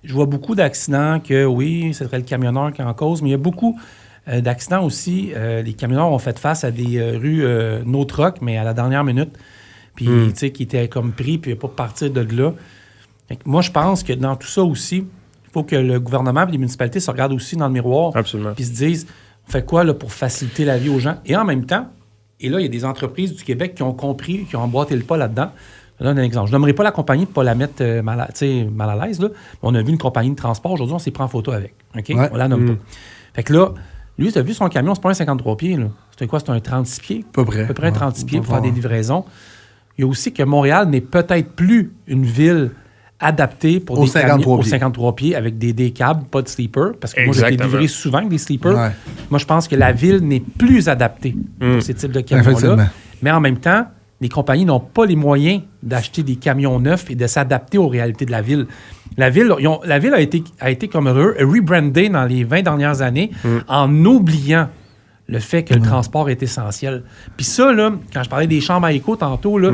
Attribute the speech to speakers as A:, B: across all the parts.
A: je vois beaucoup d'accidents que, oui, ce serait le camionneur qui est en cause, mais il y a beaucoup d'accidents aussi. Les camionneurs ont fait face à des rues no truck, mais à la dernière minute, puis, tu sais, qui étaient comme pris, puis pas partir de là. Fait que moi, je pense que dans tout ça aussi, il faut que le gouvernement et les municipalités se regardent aussi dans le miroir.
B: Absolument.
A: Puis se disent, on fait quoi là, pour faciliter la vie aux gens? Et en même temps, et là, il y a des entreprises du Québec qui ont compris, qui ont emboîté le pas là-dedans. Je donne un exemple. Je n'aimerais pas la compagnie pour ne pas la mettre mal à l'aise. Là. On a vu une compagnie de transport. Aujourd'hui, on s'est pris en photo avec. OK?
C: Ouais.
A: On la nomme pas. Fait que là, lui, tu as vu son camion, c'est pas un 53 pieds. Là. C'était quoi? C'est un 36 pieds?
C: À peu près
A: un 36 pieds pour faire des livraisons. Il y a aussi que Montréal n'est peut-être plus une ville adaptée pour des camions aux 53 pieds avec des câbles, pas de sleeper. Parce que moi, j'ai été livré souvent avec des sleepers. Ouais. Moi, je pense que la ville n'est plus adaptée pour ces types de camions-là. Mais en même temps, les compagnies n'ont pas les moyens d'acheter des camions neufs et de s'adapter aux réalités de la ville. La ville a été comme rebrandée dans les 20 dernières années en oubliant le fait que le transport est essentiel. Puis ça, là, quand je parlais des chambres à écho tantôt, là,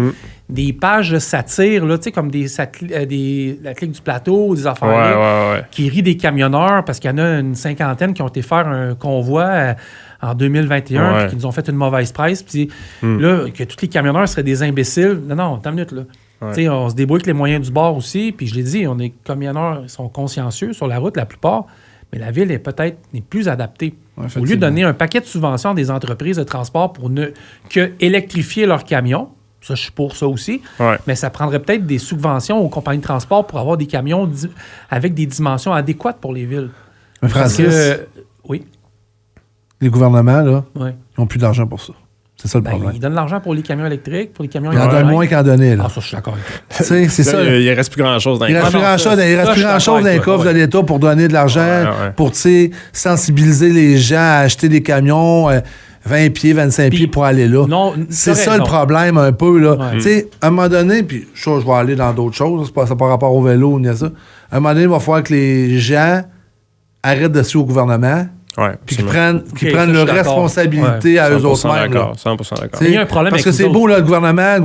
A: des pages de satire, là, comme la clique du plateau, des affaires qui rient des camionneurs parce qu'il y en a une cinquantaine qui ont été faire un convoi en 2021 puis qui nous ont fait une mauvaise presse. Puis là, que tous les camionneurs seraient des imbéciles. Non, attends une minute, là. Ouais. On se débrouille avec les moyens du bord aussi. Puis je l'ai dit, les camionneurs sont consciencieux sur la route, la plupart. Mais la ville n'est plus adaptée. Ouais, au lieu de donner un paquet de subventions à des entreprises de transport pour ne que électrifier leurs camions, ça, je suis pour ça aussi, mais ça prendrait peut-être des subventions aux compagnies de transport pour avoir des camions avec des dimensions adéquates pour les villes.
C: Mais Francis,
A: oui.
C: Les gouvernements, là, ils n'ont plus d'argent pour ça. C'est ça le problème.
A: Ils donnent l'argent pour les camions électriques, pour les camions...
C: Ils en donnent moins qu'en donner, là.
A: Ah, ça, je suis d'accord avec toi.
C: C'est ça.
B: Il ne reste plus grand-chose dans les coffres.
C: Il ne reste plus grand-chose dans les coffres de l'État pour donner de l'argent, pour sensibiliser les gens à acheter des camions 20 pieds, 25 pieds pour aller là.
A: Non,
C: c'est ça le problème un peu, là. Tu sais, à un moment donné, puis je vais aller dans d'autres choses, c'est pas par rapport au vélo, ni à ça. À un moment donné, il va falloir que les gens arrêtent de suivre au gouvernement. Puis qu'ils prennent leur responsabilité à eux autres mêmes.
B: 100% d'accord.
A: Il y a un problème
C: parce que c'est beau, là, le gouvernement. Mais le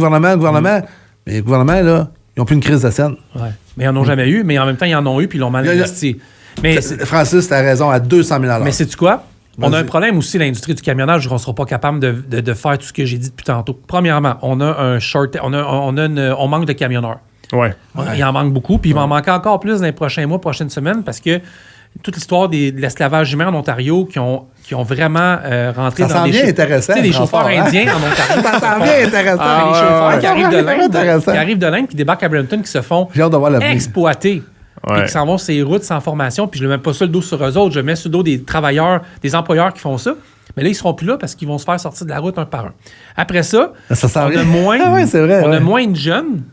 C: gouvernement, là, ils n'ont plus une crise de scène.
A: Ouais. Mais ils n'en ont jamais eu, mais en même temps, ils en ont eu, puis ils l'ont mal investi. Mais
C: Francis, tu as raison, à 200 000 $.
A: Mais sais-tu quoi? On a un problème aussi, l'industrie du camionnage, on ne sera pas capable de faire tout ce que j'ai dit depuis tantôt. Premièrement, on manque de camionneurs. Il en manque beaucoup, puis il va en manquer encore plus dans les prochains mois, prochaines semaines, parce que toute l'histoire de l'esclavage humain en Ontario qui ont vraiment rentré dans des
C: des
A: chauffeurs indiens en Ontario.
C: Ça s'en vient intéressant.
A: Les chauffeurs qui arrivent de l'Inde, qui débarquent à Brampton, qui se font exploiter. Et qui s'en vont sur les routes sans formation, puis je ne mets même pas ça le dos sur eux autres, je mets sur le dos des travailleurs, des employeurs qui font ça. Mais là, ils ne seront plus là parce qu'ils vont se faire sortir de la route un par un. Après ça, on a moins de jeunes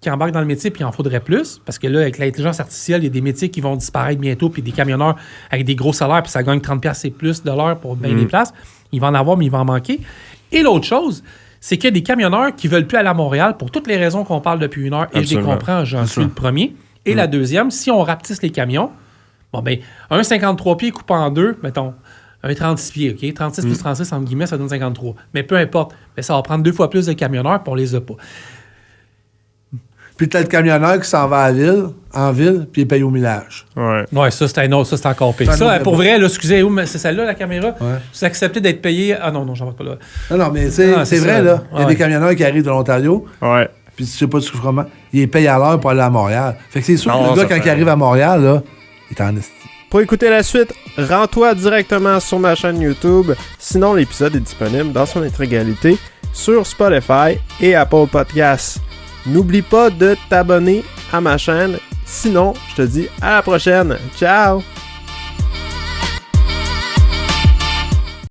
A: qui embarquent dans le métier, puis il en faudrait plus, parce que là, avec l'intelligence artificielle, il y a des métiers qui vont disparaître bientôt, puis des camionneurs avec des gros salaires, puis ça gagne 30$ et plus de l'heure pour bien des places. Il va en avoir, mais il va en manquer. Et l'autre chose, c'est qu'il y a des camionneurs qui ne veulent plus aller à Montréal pour toutes les raisons qu'on parle depuis une heure, et je les comprends, j'en suis le premier. Et la deuxième, si on rapetisse les camions, un 53 pieds coupé en deux, mettons, un 36 pieds, OK? 36 plus 36, entre guillemets, ça donne 53. Mais peu importe, mais ça va prendre 2 fois plus de camionneurs, puis on les a pas.
C: Puis t'as le camionneur qui s'en va en ville, puis il paye au millage.
A: Ouais, ça, c'est un autre, ça, c'est encore pire. Ça, pour vrai, là, excusez, c'est celle-là, la caméra? C'est accepté d'être payé... Ah non, j'en vais pas là.
C: Non, mais c'est vrai, là. Il y a des camionneurs qui arrivent de l'Ontario, puis je sais pas du comment, ils les payent à l'heure pour aller à Montréal. Fait que c'est sûr que le gars, quand il arrive à Montréal, là, il est en esti.
B: Pour écouter la suite, rends-toi directement sur ma chaîne YouTube. Sinon, l'épisode est disponible dans son intégralité sur Spotify et Apple Podcasts. N'oublie pas de t'abonner à ma chaîne. Sinon, je te dis à la prochaine. Ciao!